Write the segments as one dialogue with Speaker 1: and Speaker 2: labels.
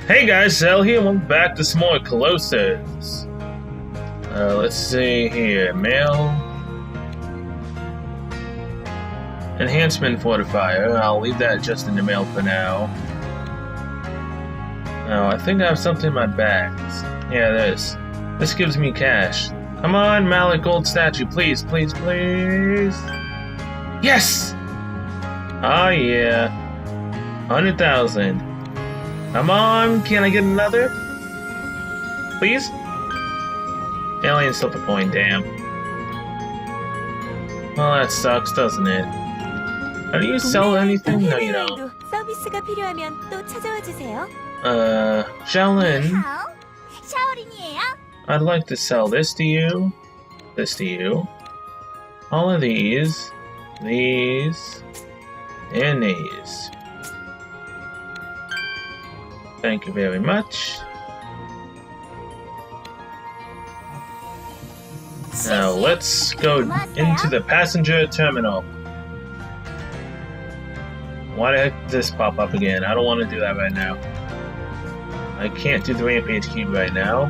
Speaker 1: Hey guys, Cell here, and welcome back to some more Colossus. Let's see here. Mail. Enhancement Fortifier. I'll leave that just in the mail for now. Now, I think I have something in my bags. Yeah, this. This gives me cash. Come on, Malik Gold Statue, please, please, please. Yes! Oh yeah. 100,000. Come on, can I get another? Please? Alien Silver Coin, damn. Well, that sucks, doesn't it? How do you sell anything? No, you don't.
Speaker 2: 서비스가 필요하면 또 찾아와 주세요.
Speaker 1: Shaolin,
Speaker 2: 샤오린이에요.
Speaker 1: I'd like to sell this to you, all of these, and these. Thank you very much. Now let's go into the passenger terminal. Why the heck did this pop up again? I don't want to do that right now. I can't do the Rampage Cube right now.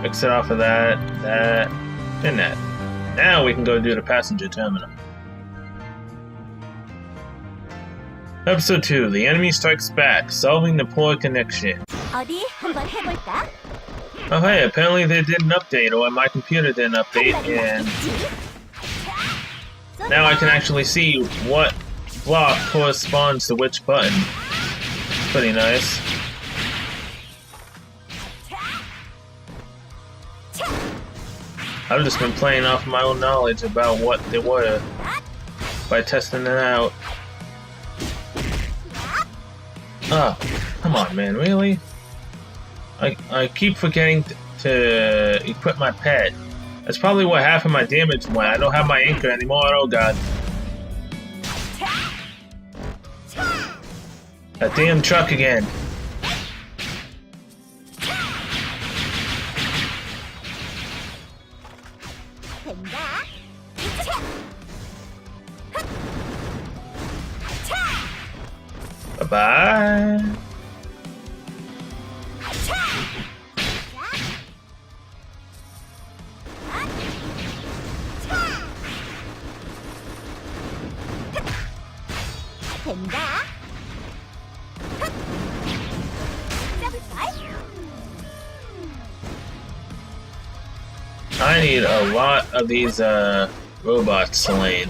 Speaker 1: Exit off of that, and that. Now we can go do the passenger terminal. Episode 2, The Enemy Strikes Back, Solving the Poor Connection.
Speaker 2: 어디 한번 해볼까?
Speaker 1: Oh hey, apparently they did an update, or my computer did an update, and now I can actually see what block corresponds to which button. Pretty nice. I've just been playing off my own knowledge about what they were by testing it out. Oh, come on, man, really? I keep forgetting to equip my pet. That's probably what half of my damage went. I don't have my anchor anymore. Oh god. That damn truck again. Bye-bye. I need a lot of these robots slain.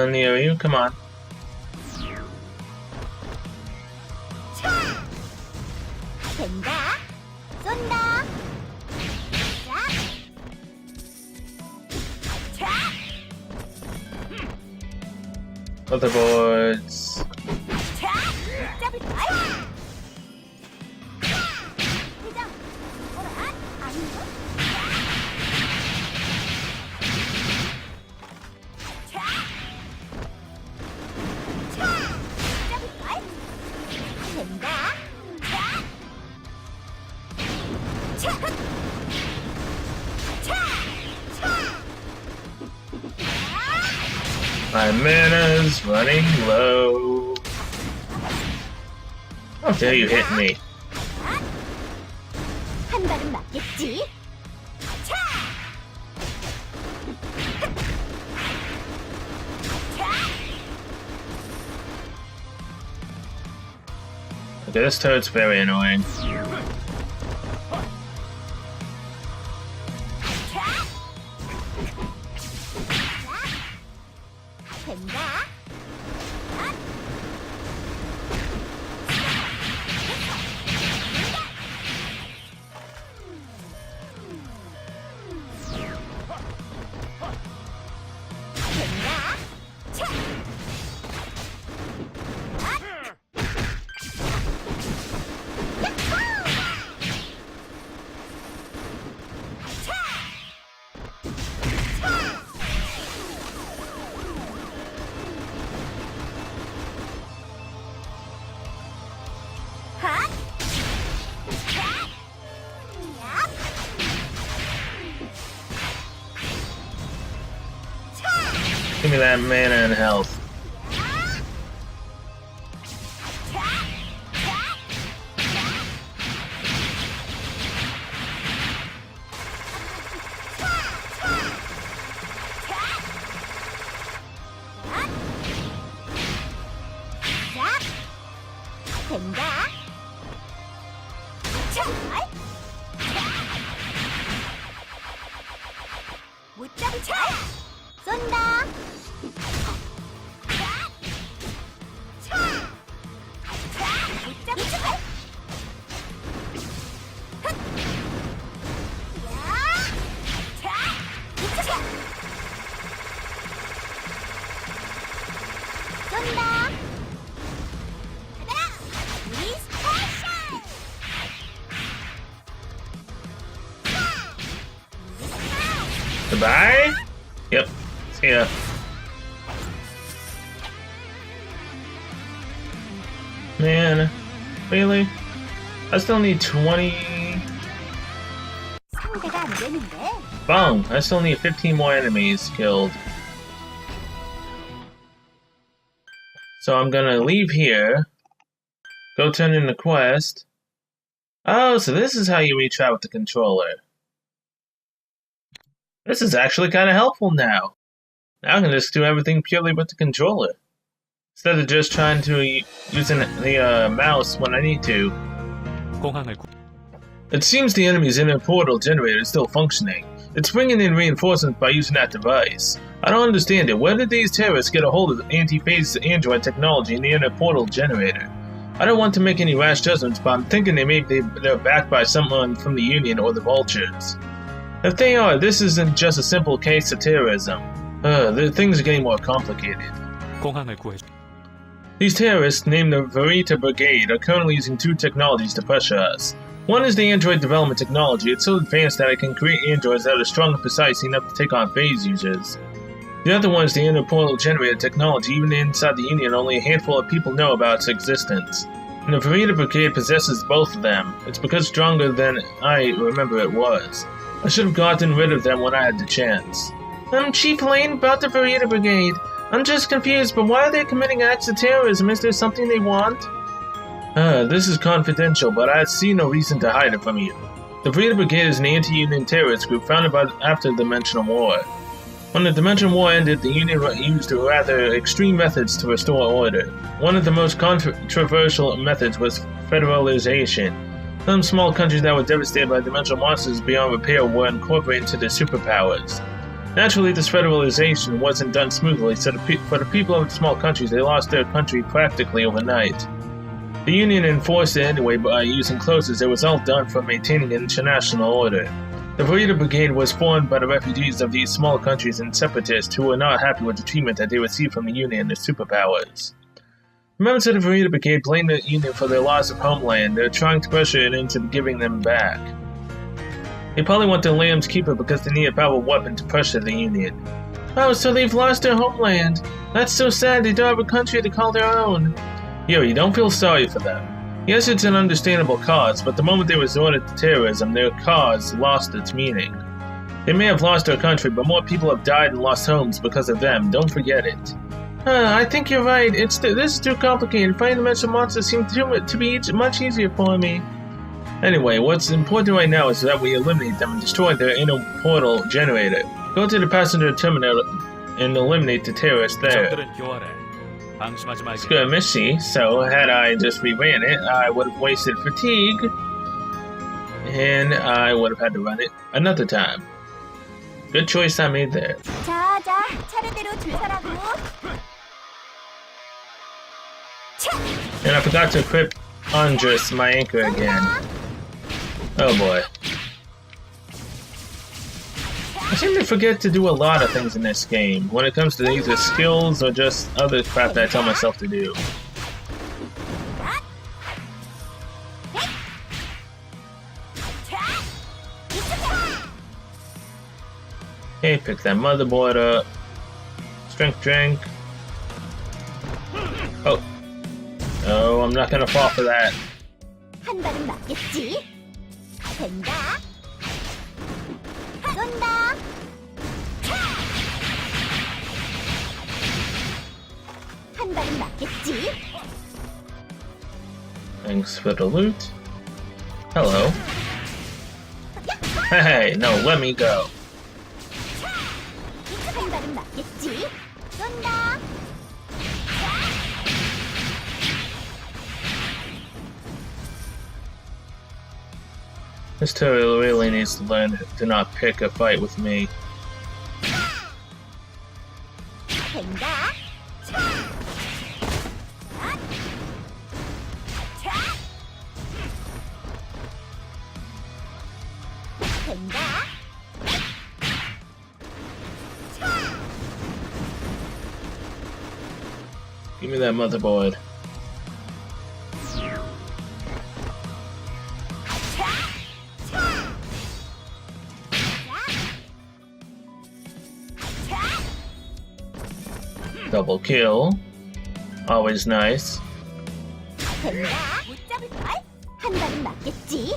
Speaker 1: Near you, come on. Motherboards. My mana's running low. How dare you hit me?
Speaker 2: 한 발은 맞겠지?
Speaker 1: Okay, this toad's very annoying. Give me that mana and health.
Speaker 2: 된다. 못 잡자. 쏜다. 못 잡자. 쏜다.
Speaker 1: Goodbye? Yep. See ya. Man, really? I still need 20.
Speaker 2: 상대가 안 되는데.
Speaker 1: Bong! I still need 15 more enemies killed. So I'm gonna leave here. Go turn in the quest. Oh, so this is how you reach out with the controller. This is actually kind of helpful now. Now I can just do everything purely with the controller. Instead of just trying to using the mouse when I need to. It seems the enemy's inner portal generator is still functioning. It's bringing in reinforcements by using that device. I don't understand it. Where did these terrorists get a hold of anti-phase android technology in the inner portal generator? I don't want to make any rash judgments, but I'm thinking they're backed by someone from the Union or the Vultures. If they are, this isn't just a simple case of terrorism. Things are getting more complicated. These terrorists, named the Verita Brigade, are currently using two technologies to pressure us. One is the android development technology. It's so advanced that it can create androids that are strong and precise enough to take on phase users. The other one is the inner portal generator technology. Even inside the Union, only a handful of people know about its existence. And the Verita Brigade possesses both of them. It's because stronger than I remember it was. I should have gotten rid of them when I had the chance. I'm Chief Lane about the Verita Brigade. I'm just confused, but why are they committing acts of terrorism? Is there something they want? This is confidential, but I see no reason to hide it from you. The Verita Brigade is an anti-Union terrorist group founded after the Dimensional War. When the Dimensional War ended, the Union used rather extreme methods to restore order. One of the most controversial methods was federalization. Some small countries that were devastated by dimensional monsters beyond repair were incorporated into the superpowers. Naturally, this federalization wasn't done smoothly, so for the people of the small countries, they lost their country practically overnight. The Union enforced it anyway by using clauses that was all done for maintaining international order. The Verita Brigade was formed by the refugees of these small countries and separatists who were not happy with the treatment that they received from the Union and their superpowers. Members of the Verita Brigade blame the Union for their loss of homeland. They're trying to pressure it into giving them back. They probably want their Lamb's Keeper because they need a powerful weapon to pressure the Union. Oh, so they've lost their homeland. That's so sad. They don't have a country to call their own. Yuri, don't feel sorry for them. Yes, it's an understandable cause, but the moment they resorted to terrorism, their cause lost its meaning. They may have lost their country, but more people have died and lost homes because of them. Don't forget it. I think you're right. This is too complicated. Fighting dimensional monsters seems to be much easier for me. Anyway, what's important right now is that we eliminate them and destroy their inner portal generator. Go to the passenger terminal and eliminate the terrorists there. Skirmishy, so had I just reran it, I would have wasted fatigue, and I would have had to run it another time. Good choice I made there.
Speaker 2: 자, 차례대로 줄 서라고.
Speaker 1: And I forgot to equip Andrus, my anchor, again. Oh boy. I seem to forget to do a lot of things in this game, when it comes to either skills or just other crap that I tell myself to do. Okay, pick that motherboard up. Strength drink. Oh. Oh, I'm not gonna fall for that.
Speaker 2: 한 발은 맞겠지? 된다. 쏜다. 맞겠지?
Speaker 1: Thanks for the loot. Hello. Hey, no, let me go.
Speaker 2: 한 발은 맞겠지? 쏜다.
Speaker 1: This turtle really needs to learn to not pick a fight with me.
Speaker 2: 된다. 된다.
Speaker 1: Give me that motherboard. Double kill. Always nice.
Speaker 2: 된다. 못 잡을걸? 한 발은 맞겠지?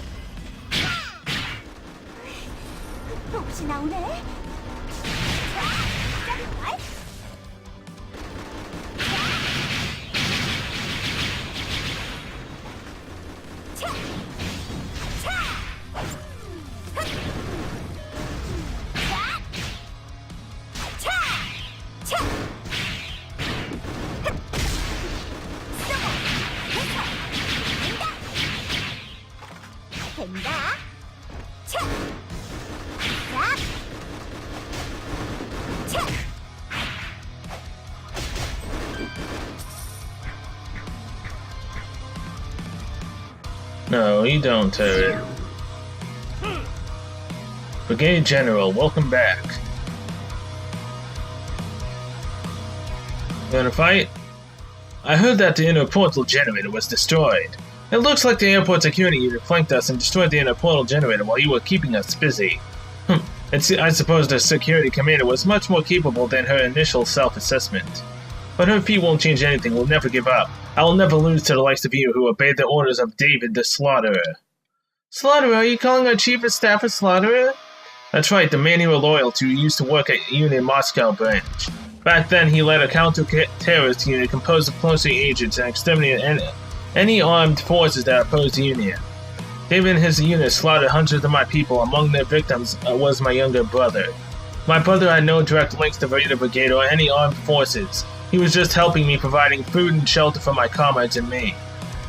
Speaker 2: 혹시 나오네? 못 잡을걸? 된다. 차! 자! 차!
Speaker 1: No, you don't, turret. Brigade General, welcome back. You wanna fight? I heard that the inner portal generator was destroyed. It looks like the airport security unit flanked us and destroyed the inner portal generator while you were keeping us busy. I suppose the security commander was much more capable than her initial self-assessment. But her feat won't change anything, we'll never give up. I will never lose to the likes of you who obeyed the orders of David the Slaughterer. Slaughterer? Are you calling our chief of staff a slaughterer? That's right, the man you were loyal to used to work at Union Moscow branch. Back then, he led a counter-terrorist unit composed of closely agents and exterminated any armed forces that opposed the Union. David and his unit slaughtered hundreds of my people. Among their victims was my younger brother. My brother had no direct links to the Brigade or any armed forces. He was just helping me, providing food and shelter for my comrades and me.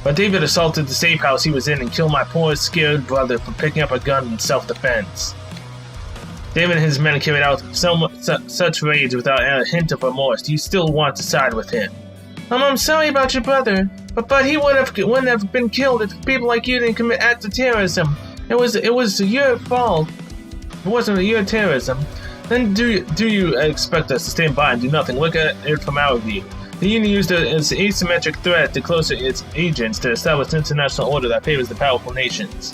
Speaker 1: But David assaulted the safe house he was in and killed my poor, scared brother for picking up a gun in self-defense. David and his men carried out such raids without a hint of remorse. Do you still want to side with him? I'm sorry about your brother, but he wouldn't have been killed if people like you didn't commit acts of terrorism. It was your fault. It wasn't your terrorism. Then do you expect us to stand by and do nothing? Look at it from our view. The Union used it as an asymmetric threat to closer its agents to establish an international order that favors the powerful nations.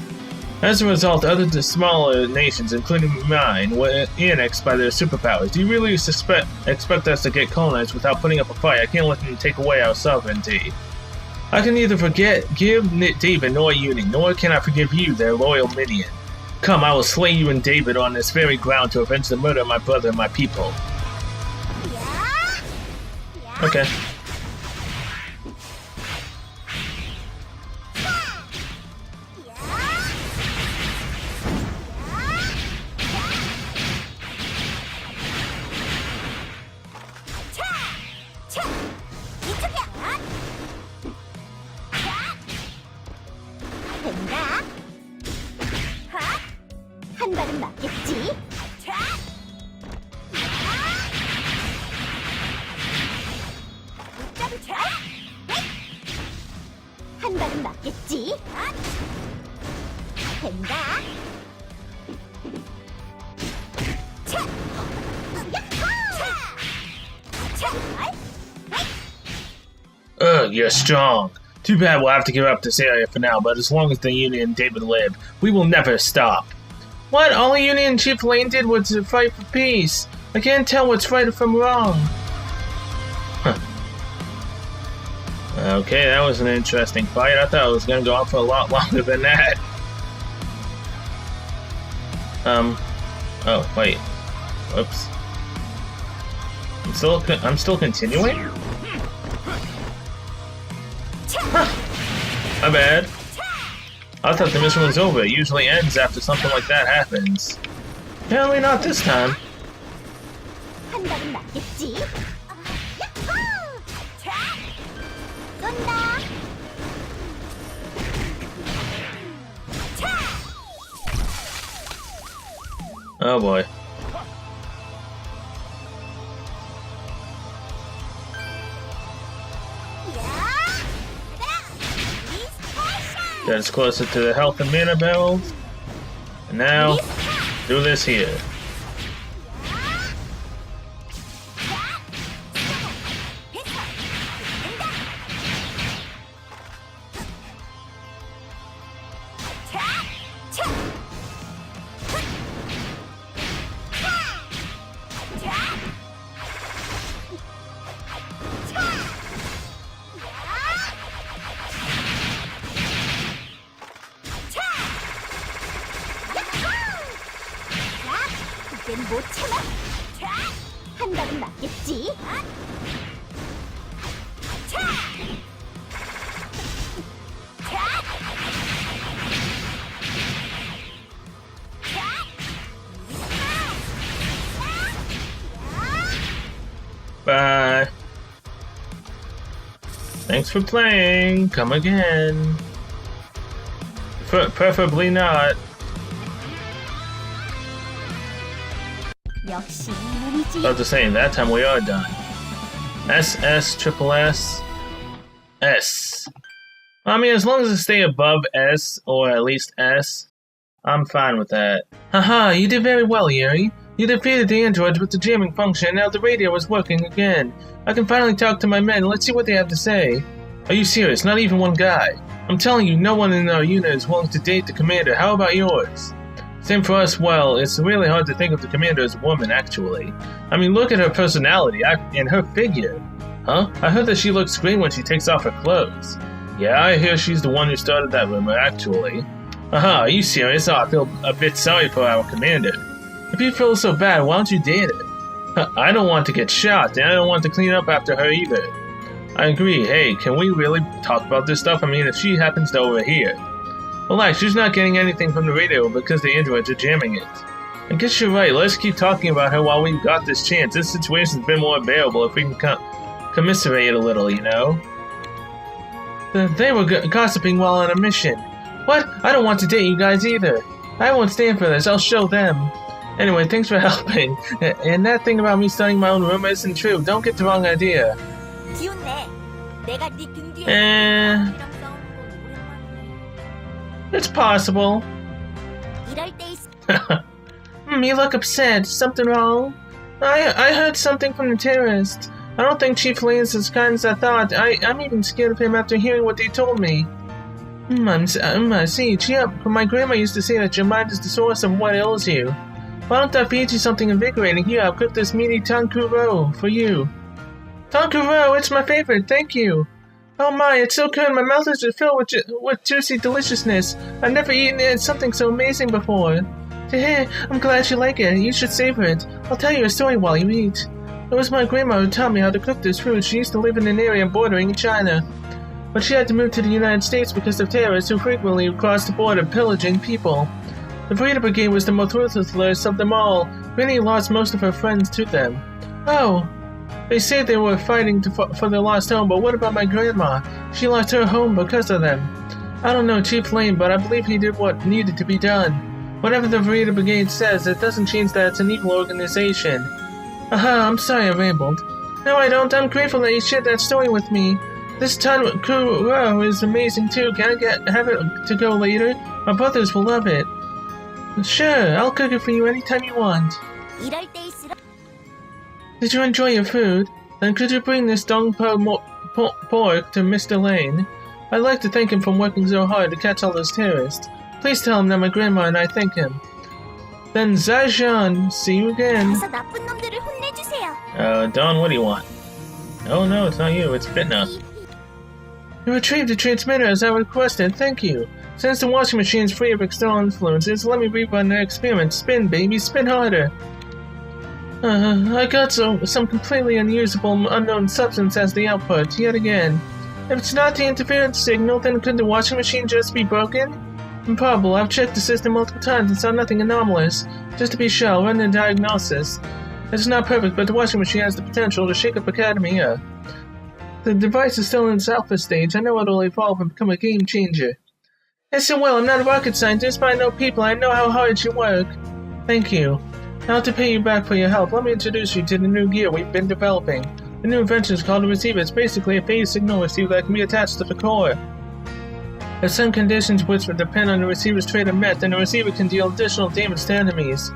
Speaker 1: As a result, other smaller nations, including mine, were annexed by their superpowers. Do you really expect us to get colonized without putting up a fight? I can't let them take away our sovereignty. I can neither forgive David nor Union, nor can I forgive you, their loyal minion. Come, I will slay you and David on this very ground to avenge the murder of my brother and my people. Okay.
Speaker 2: 된다. 한 발은 맞겠지? 한 발은 맞겠지? 된다.
Speaker 1: You're strong. Too bad we'll have to give up this area for now, but as long as the Union and David live, we will never stop. What? All Union Chief Lane did was to fight for peace. I can't tell what's right from wrong. Huh. Okay, that was an interesting fight. I thought it was going to go on for a lot longer than that. Oh, wait. Whoops. I'm still continuing? My bad. I thought the mission was over. It usually ends after something like that happens. Apparently not this time.
Speaker 2: 한 발은 맞겠지? 야호! 자! 쏜다! 자!
Speaker 1: Oh boy. Get us closer to the health and mana barrels. And now, do this here.
Speaker 2: 이젠 못 참아! 한 발은 맞겠지?
Speaker 1: Bye. Thanks for playing. Come again. Preferably not.
Speaker 2: 역시 눈이지.
Speaker 1: About the same, that time we are done. SS, triple S, S. I mean, as long as I stay above S, or at least S, I'm fine with that. Haha, you did very well, Yuri. You defeated the androids with the jamming function, now the radio is working again. I can finally talk to my men, let's see what they have to say. Are you serious? Not even one guy. I'm telling you, no one in our unit is willing to date the commander. How about yours? Same for us. Well, it's really hard to think of the commander as a woman, actually. I mean, look at her personality and her figure. Huh? I heard that she looks great when she takes off her clothes. Yeah, I hear she's the one who started that rumor, actually. Are you serious? Oh, I feel a bit sorry for our commander. If you feel so bad, why don't you date her? I don't want to get shot, and I don't want to clean up after her either. I agree. Hey, can we really talk about this stuff? I mean, if she happens to overhear. Relax, she's not getting anything from the radio because the androids are jamming it. I guess you're right, let's keep talking about her while we've got this chance. This situation's been more bearable if we can commiserate a little, you know? They were gossiping while on a mission. What? I don't want to date you guys either. I won't stand for this, I'll show them. Anyway, thanks for helping. And that thing about me starting my own rumor isn't true, don't get the wrong idea. It's possible. You look upset. Something wrong? I heard something from the terrorists. I don't think Chief Lane is as kind as I thought. I'm even scared of him after hearing what they told me. I see. Cheer up. My grandma used to say that your mind is the source of what ails you. Why don't I feed you something invigorating? Here, I'll cook this meaty tonkuro for you. Tonkuro, it's my favorite. Thank you. Oh my, it's so good. My mouth is filled with juicy deliciousness. I've never eaten something so amazing before. Hey, I'm glad you like it. You should savor it. I'll tell you a story while you eat. It was my grandma who taught me how to cook this food. She used to live in an area bordering China. But she had to move to the United States because of terrorists who frequently crossed the border pillaging people. The Burrito Brigade was the most ruthless of them all. Rennie lost most of her friends to them. Oh. They say they were fighting for their lost home, but what about my grandma? She lost her home because of them. I don't know Chief Lane, but I believe he did what needed to be done. Whatever the Burrito Brigade says, it doesn't change that it's an evil organization. I'm sorry I rambled. No, I don't. I'm grateful that you shared that story with me. This tonkuro is amazing too. Can I have it to go later? My brothers will love it. Sure, I'll cook it for you anytime you want. Did you enjoy your food? Then could you bring this dongpo pork to Mr. Lane? I'd like to thank him for working so hard to catch all those terrorists. Please tell him that my grandma and I thank him. Then Zaijian, see you again. Don, what do you want? Oh no, it's not you, it's Bitna. You retrieved the transmitter as I requested, thank you. Since the washing machine is free of external influences, let me rerun the experiment. Spin, baby, spin harder. I got some completely unusable unknown substance as the output, yet again. If it's not the interference signal, then could the washing machine just be broken? Improbable. I've checked the system multiple times and saw nothing anomalous. Just to be sure, I'll run the diagnosis. It's not perfect, but the washing machine has the potential to shake up Academia. The device is still in its alpha stage. I know it'll evolve and become a game changer. Yes, it will. I'm not a rocket scientist, but I know people. I know how hard you work. Thank you. Now to pay you back for your help, let me introduce you to the new gear we've been developing. The new invention is called a receiver. It's basically a phase signal receiver that can be attached to the core. If some conditions which would depend on the receiver's trait are met, then the receiver can deal additional damage to enemies.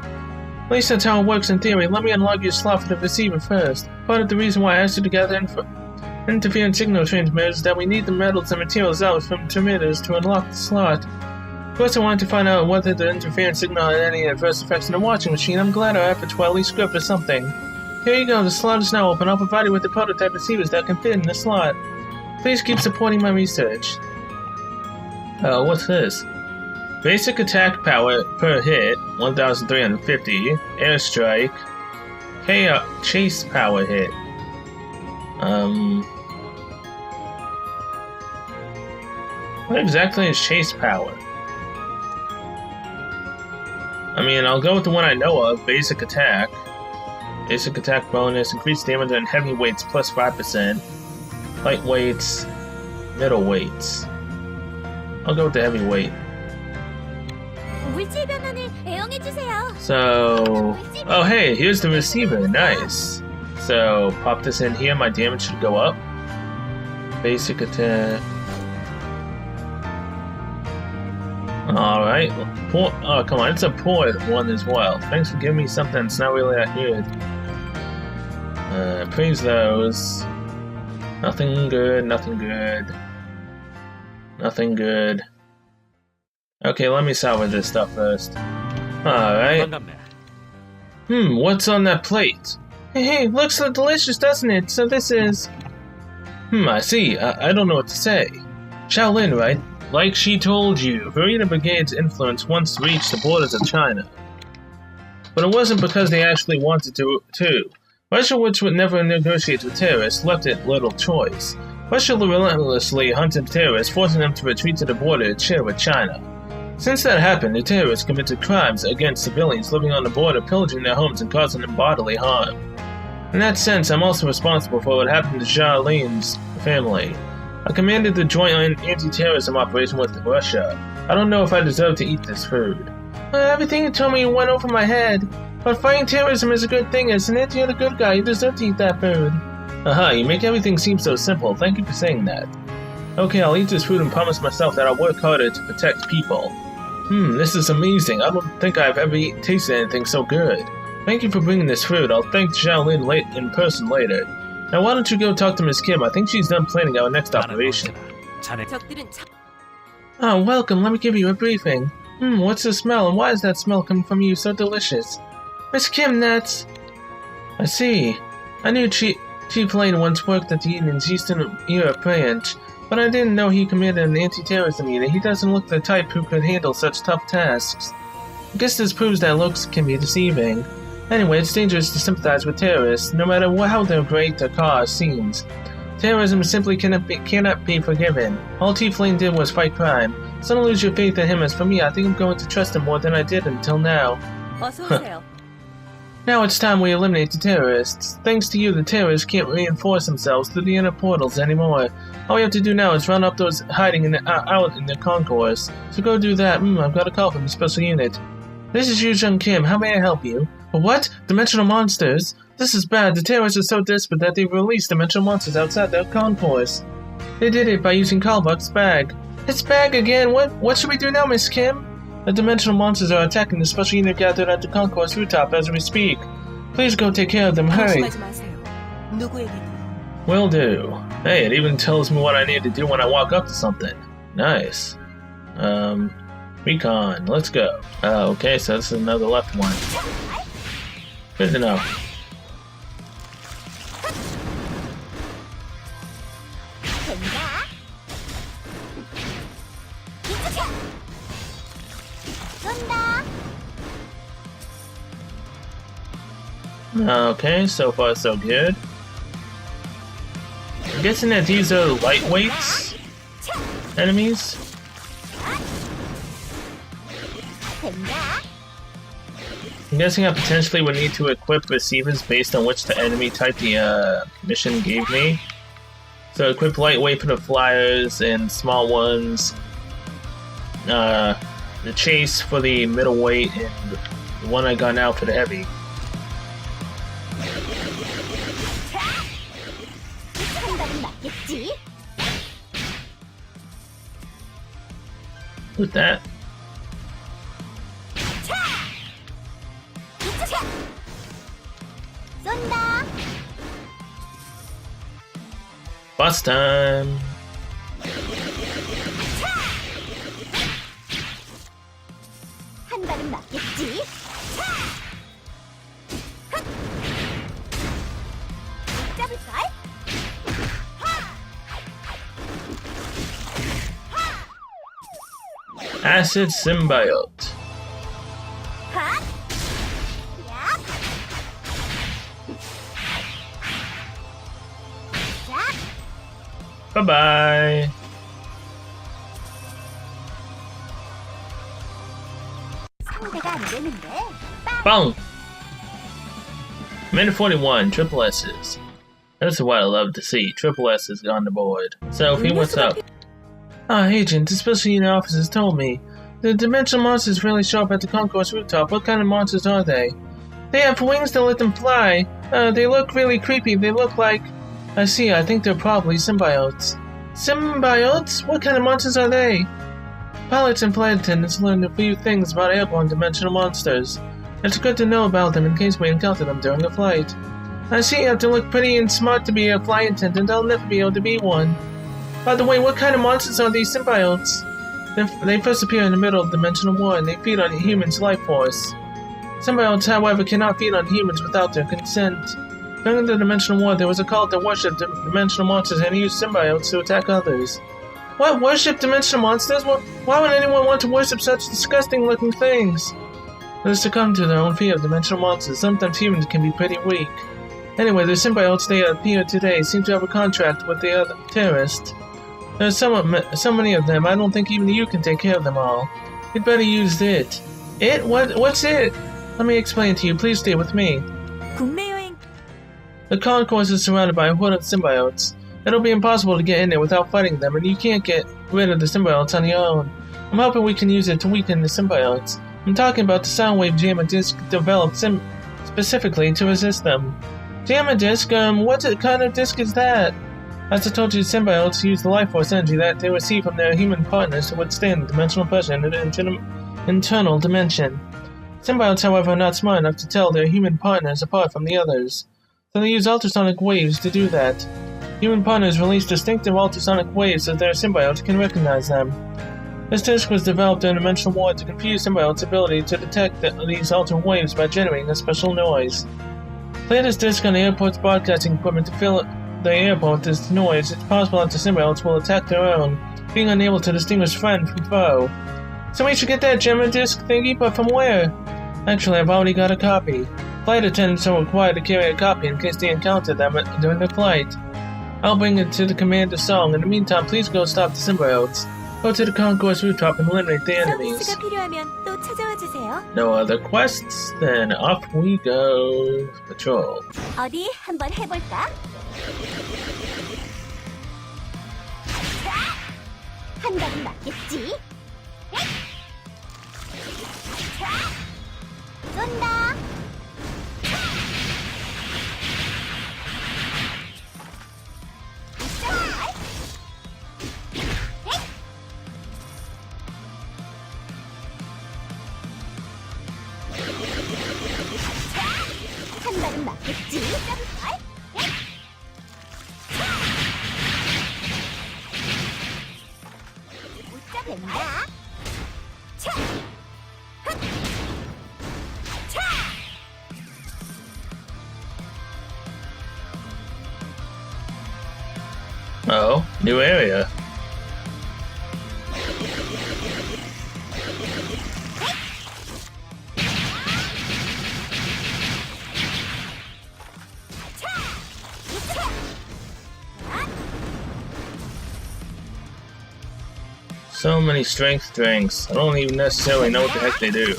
Speaker 1: At least that's how it works in theory. Let me unlock your slot for the receiver first. Part of the reason why I asked you to gather interference signal transmitters is that we need the metals and materials out from transmitters to unlock the slot. First, I wanted to find out whether the interference signal had any adverse effects on the washing machine. I'm glad our efforts were at least good for something. Here you go, the slot is now open. I'll provide you with the prototype receivers that can fit in the slot. Please keep supporting my research. What's this? Basic attack power per hit, 1,350. Airstrike. Chase power hit. What exactly is chase power? I mean, I'll go with the one I know of, basic attack. Basic attack bonus, increased damage on heavyweights plus 5%. Lightweights, middleweights. I'll go with the heavyweight. So, oh hey, here's the receiver, nice. So, pop this in here, my damage should go up. Basic attack. Alright, oh come on, it's a poor one as well. Thanks for giving me something that's not really that good. Praise those. Nothing good, nothing good. Nothing good. Okay, let me salvage this stuff first. Alright. What's on that plate? Hey, looks so delicious, doesn't it? So this is... I see. I don't know what to say. Shaolin, right? Like she told you, Verena Brigade's influence once reached the borders of China. But it wasn't because they actually wanted to. Russia, which would never negotiate with terrorists, left it little choice. Russia relentlessly hunted terrorists, forcing them to retreat to the border to share with China. Since that happened, the terrorists committed crimes against civilians living on the border, pillaging their homes and causing them bodily harm. In that sense, I'm also responsible for what happened to Xiaolin's family. I commanded the joint anti-terrorism operation with Russia. I don't know if I deserve to eat this food. Everything you told me went over my head. But fighting terrorism is a good thing, isn't it? You're the good guy. You deserve to eat that food. You make everything seem so simple. Thank you for saying that. Okay, I'll eat this food and promise myself that I'll work harder to protect people. This is amazing. I don't think I've ever tasted anything so good. Thank you for bringing this food. I'll thank Xiaolin in person later. Now why don't you go talk to Miss Kim? I think she's done planning our next operation. Oh, welcome. Let me give you a briefing. What's the smell, and why is that smell coming from you so delicious? Miss Kim, that's... I see. I knew Chief Lane once worked at the Union's Eastern Europe branch, but I didn't know he commanded an anti-terrorism unit. He doesn't look the type who could handle such tough tasks. I guess this proves that looks can be deceiving. Anyway, it's dangerous to sympathize with terrorists, no matter how their great their cause seems. Terrorism simply cannot be forgiven. All Chief Lane did was fight crime. So don't lose your faith in him. As for me, I think I'm going to trust him more than I did until now. Now it's time we eliminate the terrorists. Thanks to you, the terrorists can't reinforce themselves through the inner portals anymore. All we have to do now is run up those hiding out in the concourse. So go do that. I've got a call from the special unit. This is Yu Jung Kim. How may I help you? What? Dimensional monsters? This is bad. The terrorists are so desperate that they've released dimensional monsters outside their concourse. They did it by using Kalbuck's bag. It's bag again? What should we do now, Miss Kim? The dimensional monsters are attacking the special unit gathered at the concourse rooftop as we speak. Please go take care of them. Hurry. Will do. Hey, it even tells me what I need to do when I walk up to something. Nice. Recon. Let's go. Okay, so this is another left one. Good to know. Okay, so far so good. guessing that these are lightweights enemies.
Speaker 2: 된다.
Speaker 1: I'm guessing I potentially would need to equip receivers based on which the enemy type the mission gave me. So equip lightweight for the flyers and small ones. The chase for the middleweight and the one I got now for the heavy.
Speaker 2: 한발은 맞겠지?
Speaker 1: With that.
Speaker 2: 쏜다.
Speaker 1: Boss time.
Speaker 2: 한발은 맞겠지? 잡을걸?
Speaker 1: Acid Symbiote.
Speaker 2: 하! 야! 자,
Speaker 1: Bye bye.
Speaker 2: 상대가 안 되는데. 빵!
Speaker 1: Bong. Minute 41, triple S's. This is what I love to see. Triple S has gone to board. Sophie, what's up? Ah, Agent, the special unit officers told me. The dimensional monsters really show up at the concourse rooftop. What kind of monsters are they? They have wings that let them fly. They look really creepy. They look like... I see, I think they're probably symbiotes. Symbiotes? What kind of monsters are they? Pilots and flight attendants learned a few things about airborne dimensional monsters. It's good to know about them in case we encounter them during a flight. I see you have to look pretty and smart to be a flight attendant. I'll never be able to be one. By the way, what kind of monsters are these symbiotes? They first appear in the middle of Dimensional War, and they feed on humans' life force. Symbiotes, however, cannot feed on humans without their consent. During the Dimensional War, there was a cult that worshipped dimensional monsters and used symbiotes to attack others. What? Worship dimensional monsters? Why would anyone want to worship such disgusting-looking things? They succumb to their own fear of dimensional monsters. Sometimes humans can be pretty weak. Anyway, the symbiotes they appear today seem to have a contract with the other terrorists. There's so many of them, I don't think even you can take care of them all. You'd better use it. It? What's it? Let me explain to you. Please stay with me.
Speaker 2: 국내 여행.
Speaker 1: The concourse is surrounded by a horde of symbiotes. It'll be impossible to get in there without fighting them, and you can't get rid of the symbiotes on your own. I'm hoping we can use it to weaken the symbiotes. I'm talking about the Soundwave Jammer Disc developed specifically to resist them. Jammer Disc? What kind of disc is that? As I told you, symbiotes use the life force energy that they receive from their human partners to withstand dimensional pressure in an internal dimension. Symbiotes, however, are not smart enough to tell their human partners apart from the others, so they use ultrasonic waves to do that. Human partners release distinctive ultrasonic waves so their symbiotes can recognize them. This disc was developed in Dimensional War to confuse symbiotes' ability to detect these ultra waves by generating a special noise. Play this disc on the airport's broadcasting equipment to fill the airport with this noise. It's possible that the symbiotes will attack their own, being unable to distinguish friend from foe. So we should get that Jammer Disc thingy, but from where? Actually, I've already got a copy. Flight attendants are required to carry a copy in case they encounter them during the flight. I'll bring it to the Commander Song. In the meantime, please go stop the symbiotes. Go to the concourse rooftop and eliminate the enemies.
Speaker 2: 서비스가 필요하면 또 찾아와 주세요.
Speaker 1: No other quests? Then off we go. Patrol.
Speaker 2: 어디 한번 해볼까? 한 발은 맞겠지? 쏜다. 한 발은 맞겠지? 못 잡는다. 차! 헛! 차!
Speaker 1: Oh, new area. So many strength drinks. I don't even necessarily know what the heck they do.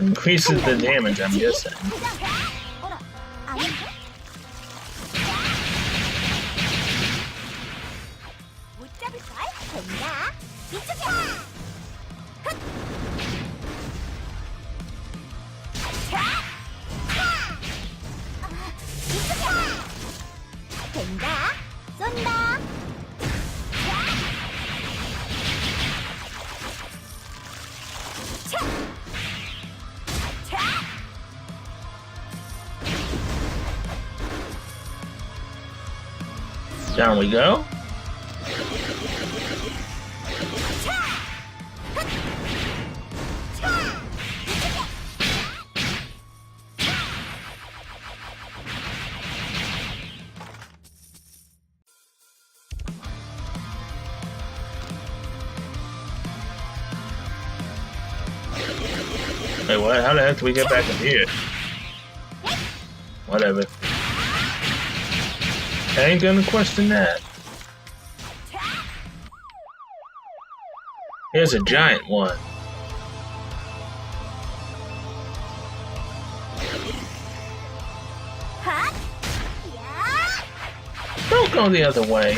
Speaker 1: Increases the damage, I'm guessing. Down we go. Wait, what? How the heck do we get back in here? Whatever. I ain't gonna question that. Here's a giant one. Don't go the other way.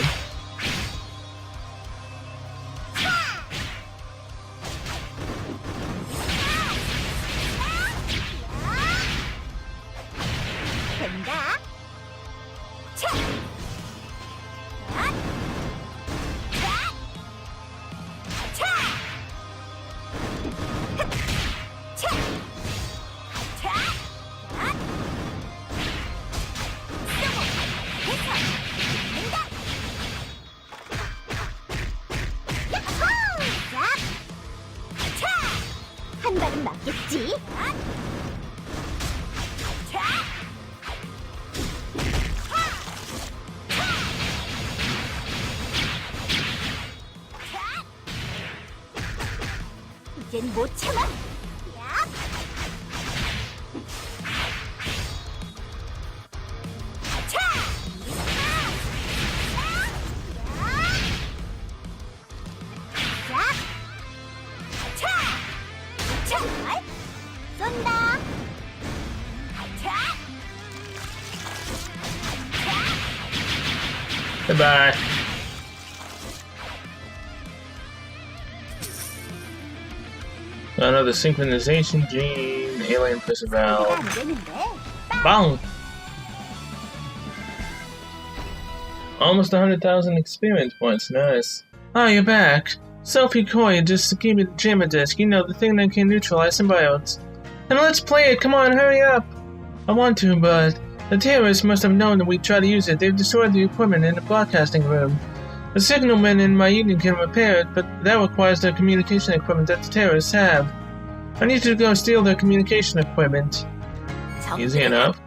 Speaker 2: 한 발은 맞겠지? 이젠 못 참아. 쏜다.
Speaker 1: Goodbye. Another synchronization gene, alien pressure valve. Bang! Almost 100,000 experience points, nice. Ah, you're back. Sophie Coy just gave me the Jammer Disc, you know, the thing that can neutralize symbiotes. And let's play it, come on, hurry up! I want to, but the terrorists must have known that we'd try to use it. They've destroyed the equipment in the broadcasting room. The signalmen in my union can repair it, but that requires the communication equipment that the terrorists have. I need to go steal their communication equipment. Easy enough.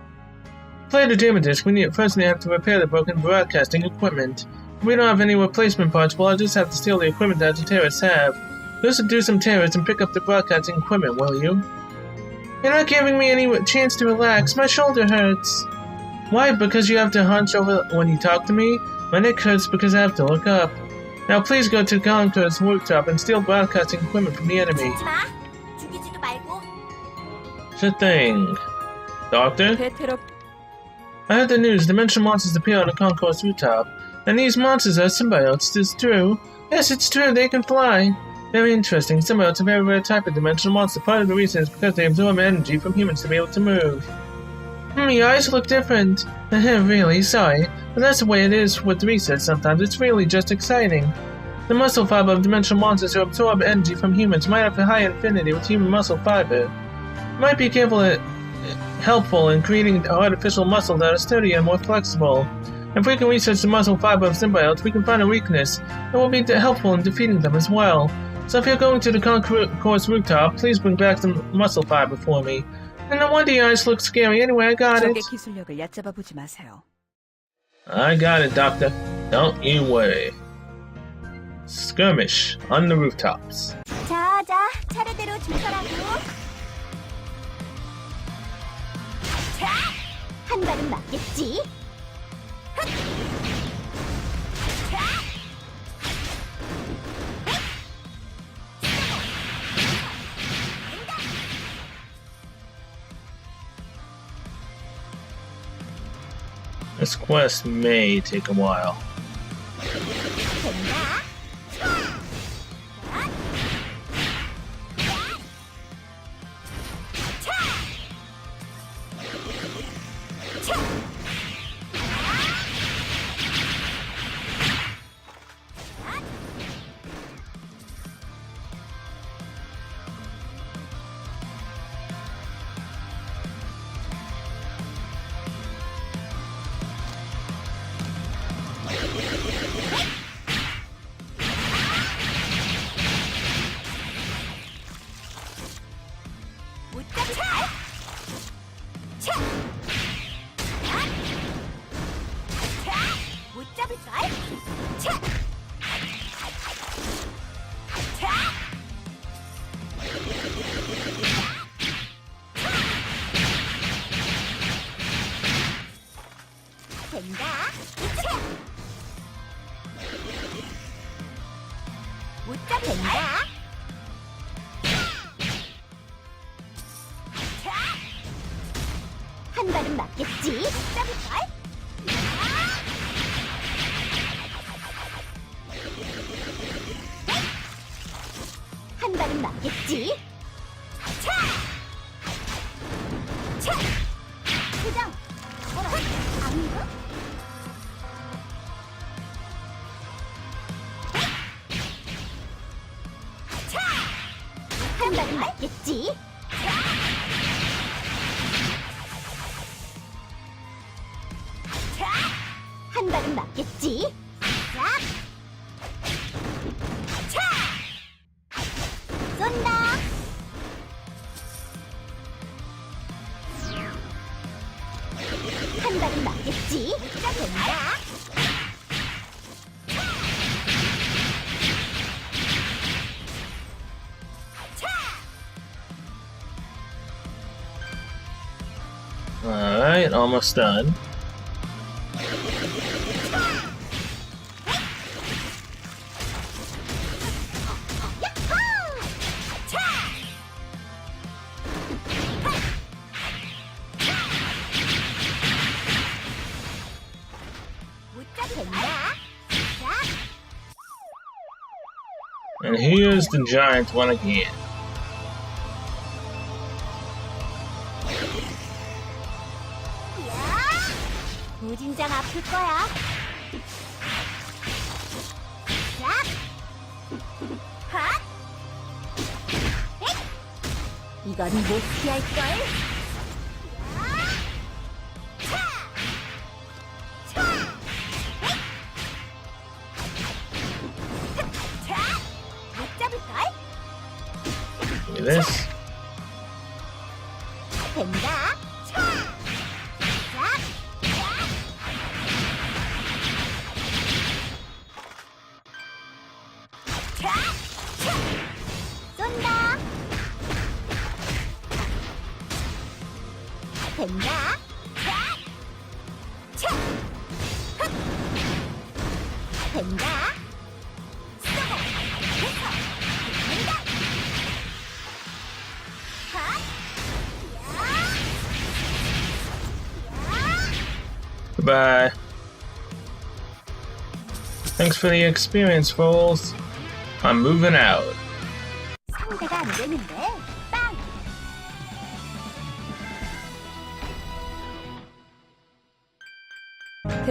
Speaker 1: Play the Jammer Disc, first we have to repair the broken broadcasting equipment. If we don't have any replacement parts, well, I'll just have to steal the equipment that the terrorists have. Go subdue some terrorists and pick up the broadcasting equipment, will you? You're not giving me any chance to relax. My shoulder hurts. Why? Because you have to hunch over when you talk to me? My neck hurts because I have to look up. Now please go to Conqueror's rooftop and steal broadcasting equipment from the enemy. Sure thing. Doctor? I heard the news. Dimensional monsters appear on the Conqueror's rooftop. And these monsters are symbiotes. Is this true? Yes, it's true. They can fly. Very interesting. Symbiotes are a very rare type of dimensional monster. Part of the reason is because they absorb energy from humans to be able to move. Your eyes look different. Really, sorry. But that's the way it is with research sometimes. It's really just exciting. The muscle fiber of dimensional monsters who absorb energy from humans might have a high affinity with human muscle fiber. It might be helpful in creating artificial muscle that are sturdier and more flexible. If we can research the muscle fiber of symbiotes, we can find a weakness. It will be helpful in defeating them as well. So if you're going to the Conqueror's rooftop, please bring back some muscle fiber for me. And no wonder your eyes look scary. Anyway, I got it. I got it, Doctor. Don't you worry. Skirmish on the rooftops.
Speaker 2: 자자, 차례대로 줄 서라고. 자, 한 발은 맞겠지? 흑! 자!
Speaker 1: This quest may take a while.
Speaker 2: 된다. 못 잡을걸? 차! 차! 된다. 차! 못 잡는다. 차! 한 발은 맞겠지? 못 잡을걸? 한 발은 맞겠지? 차! 차! 부장! 아닌가? 차! 한 발은 맞겠지? 차! 한 발은 맞겠지? 차! 쏜다. 한 발은 맞겠지? 된다.
Speaker 1: Alright, almost done. And here's the giant one again.
Speaker 2: 무진장 아플 거야. 자, 핫, 이건 못 피할 걸. 못 잡을 걸.
Speaker 1: Look at this.
Speaker 2: 된다. 쏜다. 된다. 차! 흑! 된다. 쏘고! 해서! 된다. 핫!
Speaker 1: Goodbye. Thanks for the experience, fools. I'm moving out.
Speaker 2: 상대가 안 되는데. 빵!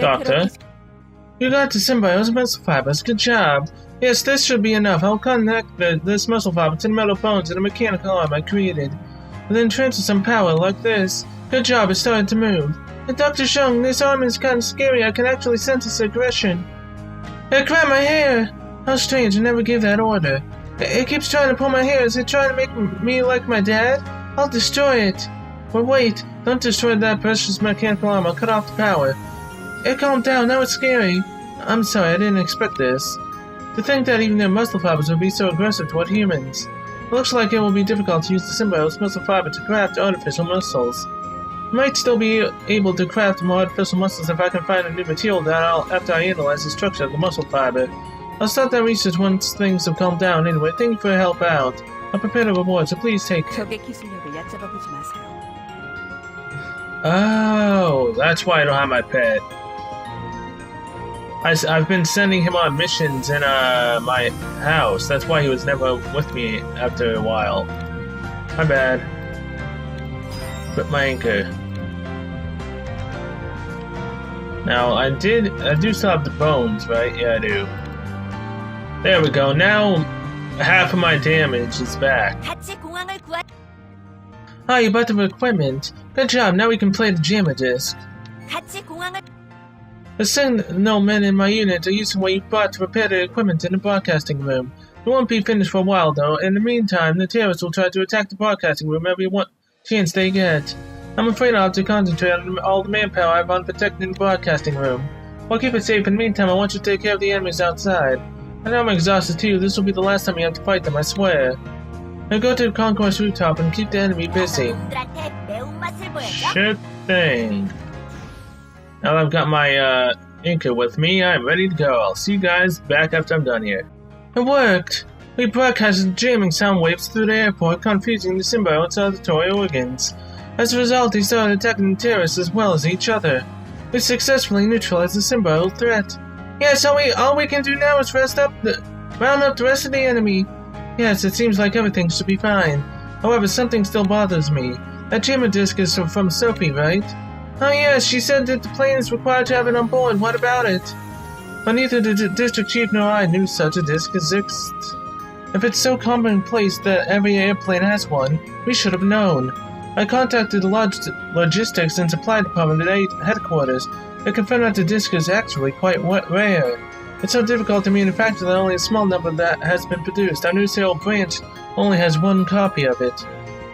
Speaker 1: Doctor, you got the symbiote muscle fibers. Good job. Yes, this should be enough. I'll connect this muscle fiber to the metal bones and the mechanical arm I created. And then transfer some power like this. Good job, it's starting to move. And Dr. Shung, this arm is kind of scary. I can actually sense its aggression. It grabbed my hair! How strange, I never gave that order. It keeps trying to pull my hair. Is it trying to make me like my dad? I'll destroy it. But wait, don't destroy that precious mechanical arm. I'll cut off the power. It calmed down, now it's scary. I'm sorry, I didn't expect this. To think that even their muscle fibers would be so aggressive toward humans. It looks like it will be difficult to use the symbiote's muscle fiber to craft artificial muscles. I might still be able to craft more artificial muscles if I can find a new material after I analyze the structure of the muscle fiber. I'll start that research once things have calmed down anyway. Thank you for your help out. I'll prepare a reward, so please take it.
Speaker 3: 적의 기술력을 얕잡아보지 마세요.
Speaker 1: Oh, that's why I don't have my pet. I've been sending him on missions in my house. That's why he was never with me after a while. My bad. Put my anchor. Now I do still have the bones, right? Yeah, I do. There we go. Now half of my damage is back.
Speaker 2: 같이 공항을 구할.
Speaker 1: Ah, you bought the equipment. Good job. Now we can play the jammer disc.
Speaker 2: 같이 공항을.
Speaker 1: The signal men in my unit are using what you bought to repair the equipment in the broadcasting room. It won't be finished for a while, though. In the meantime, the terrorists will try to attack the broadcasting room every chance they get. I'm afraid I'll have to concentrate on all the manpower I have on protecting the broadcasting room. I'll keep it safe. In the meantime, I want you to take care of the enemies outside. I know I'm exhausted too. This will be the last time you have to fight them, I swear. Now go to the concourse rooftop and keep the enemy busy.
Speaker 2: 놈들한테 매운맛을 보여줘.
Speaker 1: Sure thing. Now that I've got my anchor with me, I'm ready to go. I'll see you guys back after I'm done here. It worked! We broadcasted jamming sound waves through the airport, confusing the symbiote's auditory organs. As a result, they started attacking the terrorists as well as each other. We successfully neutralized the symbiote threat. Yes, all we can do now is round up the rest of the enemy. Yes, it seems like everything should be fine. However, something still bothers me. That jammer disc is from Sophie, right? Oh yes, she said that the plane is required to have it on board. What about it? But neither the district chief nor I knew such a disc exists. If it's so commonplace that every airplane has one, we should have known. I contacted the logistics and supply department at headquarters. They confirmed that the disc is actually quite rare. It's so difficult to manufacture that only a small number that has been produced. Our new sale branch only has one copy of it.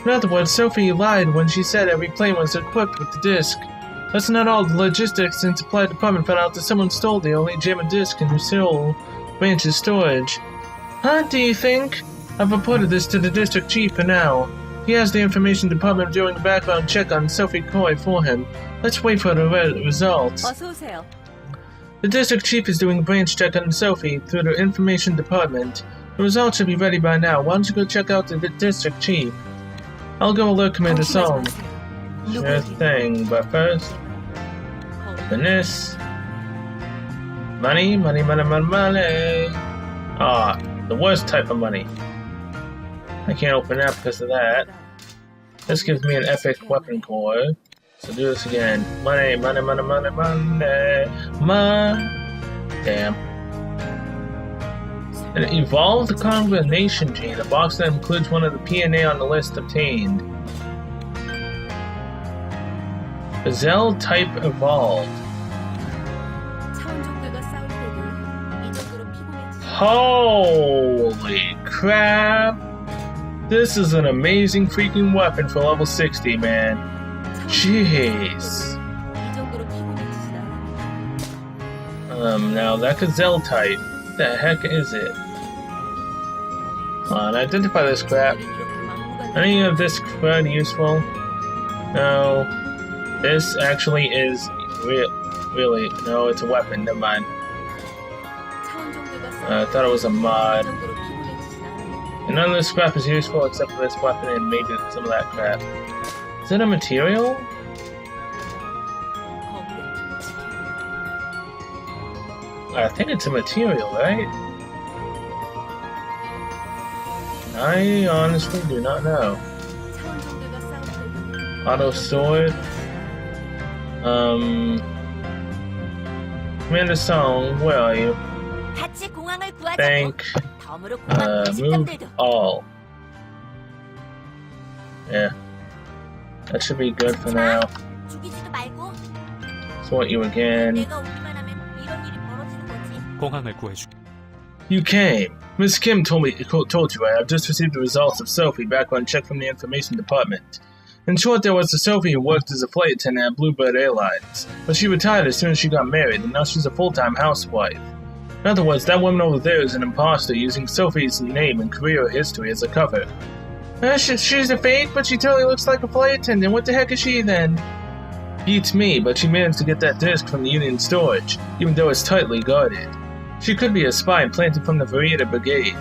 Speaker 1: In other words, Sophie lied when she said every plane was equipped with the disc. That's not all. The logistics and supply department found out that someone stole the only jammer disc in the Seoul branch's storage. Huh, do you think? I've reported this to the district chief for now. He has the information department doing a background check on Sophie Coy for him. Let's wait for the results.
Speaker 3: 어서 오세요.
Speaker 1: The district chief is doing a branch check on Sophie through the information department. The results should be ready by now. Why don't you go check out the district chief? I'll go alert Commander Song. Sure thing, but first, open this. Money. Ah, the worst type of money. I can't open that because of that. This gives me an epic weapon core. So do this again. Money. Damn. An evolved combination gene, a box that includes one of the PNA on the list obtained. Gazelle type evolved.
Speaker 3: 차원종들과 싸울 때도 이 정도로 피곤했지.
Speaker 1: Holy crap! This is an amazing freaking weapon for level 60, man. Jeez.
Speaker 3: 이 정도로 피곤해지진 않아.
Speaker 1: Now that Gazelle type, what the heck is it? Come on, identify this crap. Any of this crap useful? No. This actually is really, no, it's a weapon, never mind. I thought it was a mod. And none of this crap is useful except for this weapon and maybe some of that crap. Is it a material? I think it's a material, right? I honestly do not know. Auto sword. Commander Song, where are you?
Speaker 2: 같이 공항을 구하자고.
Speaker 1: Bank.
Speaker 2: 덤으로 공항
Speaker 1: Move
Speaker 2: 시스템들도.
Speaker 1: all. Yeah. That should be good for now.
Speaker 2: 죽이지도 말고.
Speaker 1: Sort you again.
Speaker 2: 내가 오기만 하면 이런 일이 벌어지는 거지.
Speaker 4: 공항을 구해주.
Speaker 1: You came. Miss Kim told you right. I've just received the results of Sophie background check from the information department. In short, there was the Sophie who worked as a flight attendant at Bluebird Airlines, but she retired as soon as she got married, and now she's a full-time housewife. In other words, that woman over there is an imposter using Sophie's name and career history as a cover. She's a fake, but she totally looks like a flight attendant. What the heck is she then? Beats me, but she managed to get that disc from the Union storage, even though it's tightly guarded. She could be a spy planted from the Verita Brigade.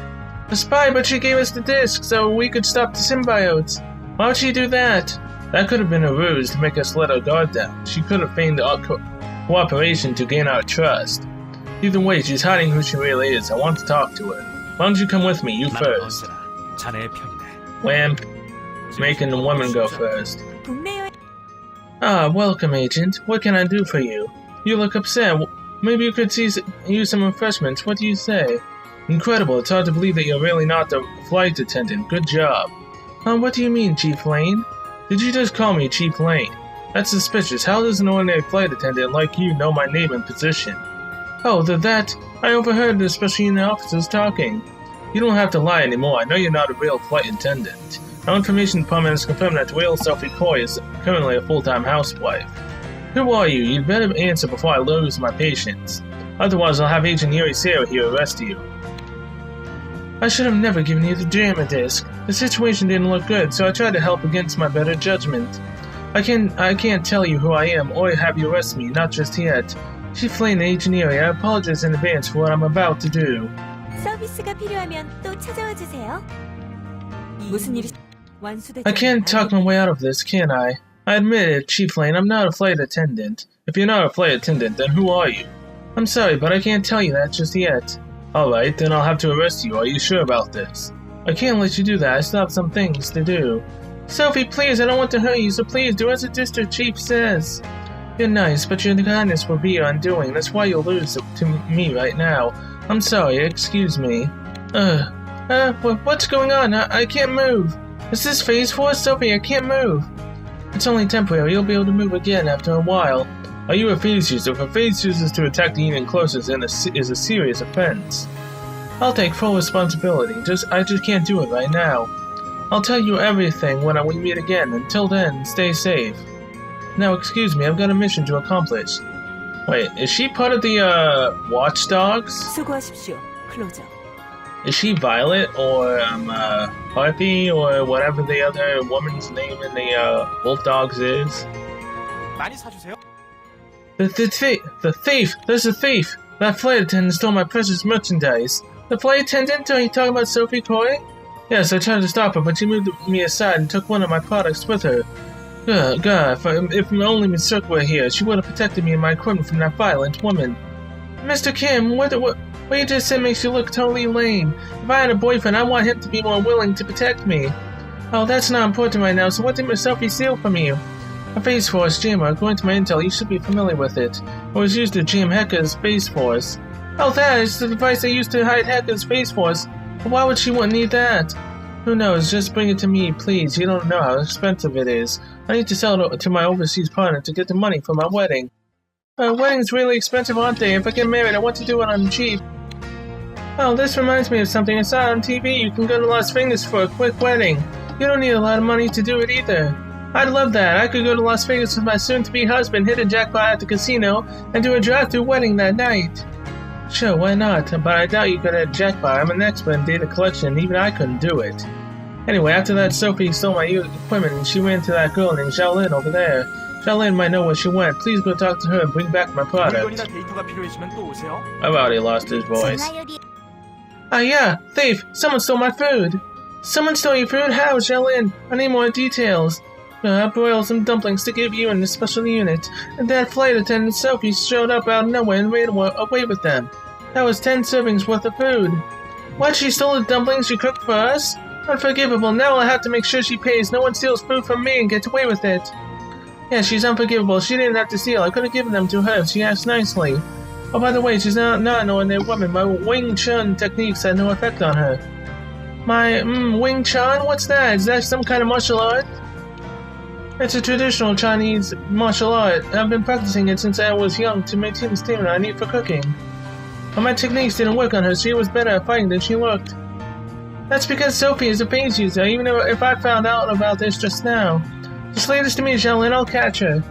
Speaker 1: A spy, but she gave us the disc so we could stop the symbiotes. Why would she do that? That could have been a ruse to make us let our guard down. She could have feigned our cooperation to gain our trust. Either way, she's hiding who she really is. I want to talk to her. Why don't you come with me? You first. Wham. Making the woman go first.
Speaker 3: 동네
Speaker 1: Ah, welcome, Agent. What can I do for you? You look upset. Maybe you could use some refreshments. What do you say? Incredible. It's hard to believe that you're really not the flight attendant. Good job. What do you mean, Chief Lane? Did you just call me Chief Lane? That's suspicious. How does an ordinary flight attendant like you know my name and position? Oh, that. I overheard the special unit officers talking. You don't have to lie anymore. I know you're not a real flight attendant. Our information department has confirmed that real Sophie Coy is currently a full-time housewife. Who are you? You'd better answer before I lose my patience. Otherwise, I'll have Agent Yuri Seo here arrest you. I should have never given you the JAMA disc. The situation didn't look good, so I tried to help against my better judgment. I can't tell you who I am or have you arrest me, not just yet. Chief Lane Agent Yuri, I apologize in advance for what I'm about to do.
Speaker 2: 서비스가 필요하면 또 찾아와 주세요.
Speaker 3: 무슨 일이 완수됐죠?
Speaker 1: I can't talk my way out of this, can I? I admit it, Chief Lane, I'm not a flight attendant. If you're not a flight attendant, then who are you? I'm sorry, but I can't tell you that just yet. Alright, then I'll have to arrest you. Are you sure about this? I can't let you do that. I still have some things to do. Sophie, please, I don't want to hurt you, so please do as the district chief says. You're nice, but your kindness will be your undoing. That's why you'll lose to me right now. I'm sorry, excuse me. What's going on? I can't move. Is this phase 4? Sophie, I can't move. It's only temporary. You'll be able to move again after a while. Are you a phase user? If a phase user to attack the Union closest is a serious offense. I'll take full responsibility. I just can't do it right now. I'll tell you everything when we meet again. Until then, stay safe. Now, excuse me, I've got a mission to accomplish. Wait, is she part of the, Watchdogs?
Speaker 3: 수고하십시오. 클로저.
Speaker 1: Is she Violet, or, Harpy, or whatever the other woman's name in the, Wolf Dogs is?
Speaker 4: 많이 사주세요.
Speaker 1: The thief! There's a thief! That flight attendant stole my precious merchandise. The flight attendant? Are you talking about Sophie Coy? Yes, I tried to stop her, but she moved me aside and took one of my products with her. God, if only Miss Cirque were here, she would have protected me and my equipment from that violent woman. Mr. Kim, what you just said makes you look totally lame. If I had a boyfriend, I want him to be more willing to protect me. Oh, that's not important right now, so what did Miss Sophie steal from you? A Phase Force jammer. According to my intel, you should be familiar with it. It was used to jam Heka's Phase Force. Oh, that is the device they used to hide Heka's Phase Force. But why would she need that? Who knows? Just bring it to me, please. You don't know how expensive it is. I need to sell it to my overseas partner to get the money for my wedding. Weddings really expensive, aren't they? If I get married, I want to do it on cheap. Oh, this reminds me of something I saw on TV. You can go to Las Vegas for a quick wedding. You don't need a lot of money to do it either. I'd love that. I could go to Las Vegas with my soon-to-be husband, hit a jackpot at the casino, and do a drive-thru wedding that night. Sure, why not? But I doubt you could hit a jackpot. I'm an expert in data collection, and even I couldn't do it. Anyway, after that, Sophie stole my equipment, and she ran to that girl named Xiaolin over there. Xiaolin might know where she went. Please go talk to her and bring back my product.
Speaker 4: 물건이나 데이터가 필요해지면 또 오세요.
Speaker 1: I've already lost his voice.
Speaker 2: 전화요리
Speaker 1: Ah, yeah, thief! Someone stole my food! Someone stole your food? How, Xiaolin? I need more details. I broiled some dumplings to give you in the special unit, and that flight attendant Sophie showed up out of nowhere and ran away with them. That was 10 servings worth of food. What, she stole the dumplings you cooked for us? Unforgivable. Now I'll have to make sure she pays. No one steals food from me and gets away with it. Yeah, she's unforgivable. She didn't have to steal. I could have given them to her if she asked nicely. Oh, by the way, she's not an ordinary woman. My Wing Chun techniques had no effect on her. My, Wing Chun? What's that? Is that some kind of martial art? It's a traditional Chinese martial art. I've been practicing it since I was young to maintain the stamina I need for cooking. But my techniques didn't work on her. She was better at fighting than she looked. That's because Sophie is a phase user, even if I found out about this just now. Just leave this to me, Xiaolin. I'll catch her.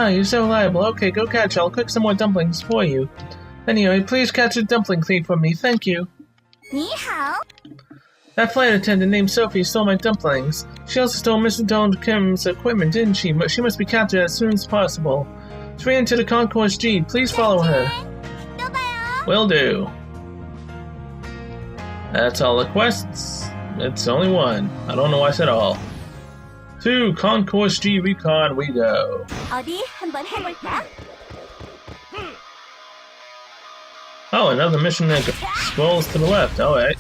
Speaker 1: You're so reliable. Okay, go catch her. I'll cook some more dumplings for you. Anyway, please catch a dumpling thief for me, thank you.
Speaker 2: 你好，
Speaker 1: That flight attendant named Sophie stole my dumplings. She also stole Mr. Donald Kim's equipment, didn't she? But she must be captured as soon as possible. Let's ran to the Concourse G. Please follow her.
Speaker 2: 都봐요.
Speaker 1: Will do. That's all the quests. It's only one. I don't know why I said all. To Concourse G Recon we go.
Speaker 2: 어디 한번 해볼까?
Speaker 1: Oh, another mission that scrolls to the left. Alright.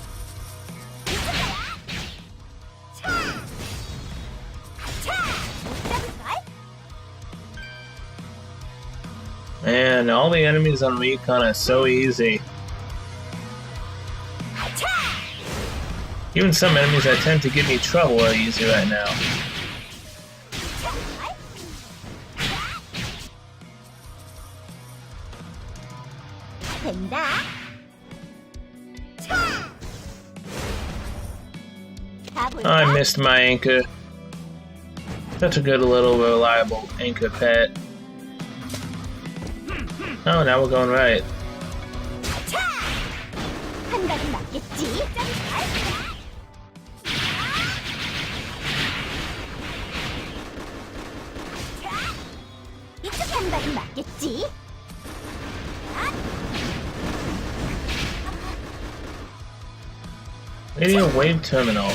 Speaker 1: Man, all the enemies on Recon are so easy. Even some enemies that tend to give me trouble are easy right now.
Speaker 2: 된다.
Speaker 1: I missed my anchor. Such a good little reliable anchor pet. Oh, now we're going right.
Speaker 2: 한 발은 맞겠지? 이쪽 한 발은 맞겠지?
Speaker 1: Radio Wave Terminal.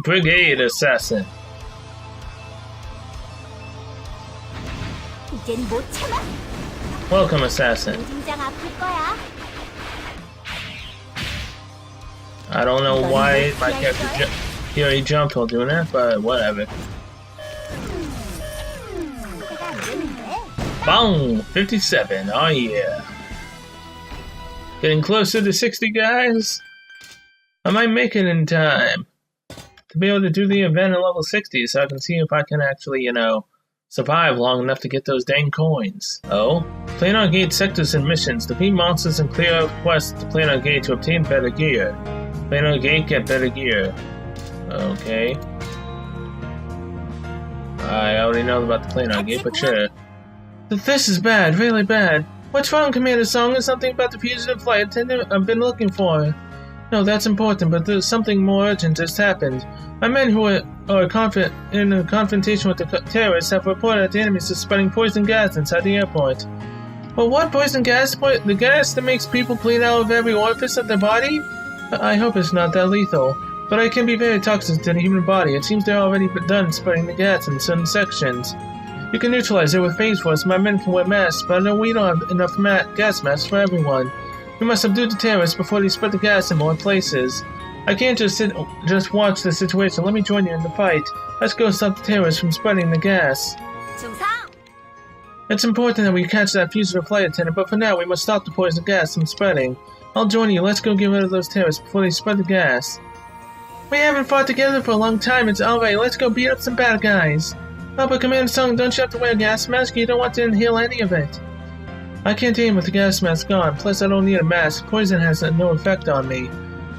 Speaker 1: Brigade Assassin.
Speaker 2: 이젠 못 참아.
Speaker 1: Welcome, Assassin.
Speaker 2: 긴장 아플 거야.
Speaker 1: I don't know why my character he already jumped while doing that, but whatever. Boom! 57, oh yeah. Getting closer to 60, guys. I might make it in time to be able to do the event at level 60 so I can see if I can actually, you know, survive long enough to get those dang coins. Oh? Planar Gate sectors and missions. Defeat monsters and clear out quests to Planar Gate to obtain better gear. Planar Gate, get better gear. Okay. I already know about the Planar Gate, but sure. This is bad, really bad. What's wrong, Commander Song? Is something about the fugitive flight attendant I've been looking for? No, that's important, but there's something more urgent just happened. My men who are in a confrontation with the terrorists have reported that the enemies are spreading poison gas inside the airport. But what poison gas? The gas that makes people bleed out of every orifice of their body? I hope it's not that lethal, but it can be very toxic to the human body. It seems they're already done spreading the gas in certain sections. You can neutralize it with phase force. My men can wear masks, but I know we don't have enough gas masks for everyone. We must subdue the terrorists before they spread the gas in more places. I can't just watch the situation. Let me join you in the fight. Let's go stop the terrorists from spreading the gas.
Speaker 2: 중상.
Speaker 1: It's important that we catch that fugitive flight attendant, but for now we must stop the poison gas from spreading. I'll join you. Let's go get rid of those terrorists before they spread the gas. We haven't fought together for a long time. It's alright. Let's go beat up some bad guys. Oh, but Commander Sung, don't you have to wear a gas mask? You don't want to inhale any of it. I can't aim with the gas mask on. Plus, I don't need a mask. Poison has no effect on me.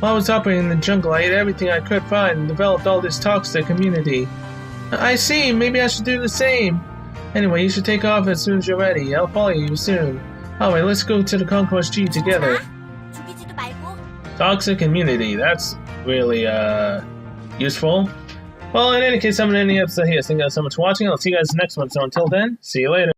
Speaker 1: While I was operating in the jungle, I ate everything I could find and developed all this toxic immunity. I see. Maybe I should do the same. Anyway, you should take off as soon as you're ready. I'll follow you soon. Alright, let's go to the Concourse G together.
Speaker 2: 죽이지도 말고.
Speaker 1: Toxic immunity. That's really, useful. Well, in any case, I'm going to end the episode here. Thank you guys so much for watching. I'll see you guys next one. So until then, see you later.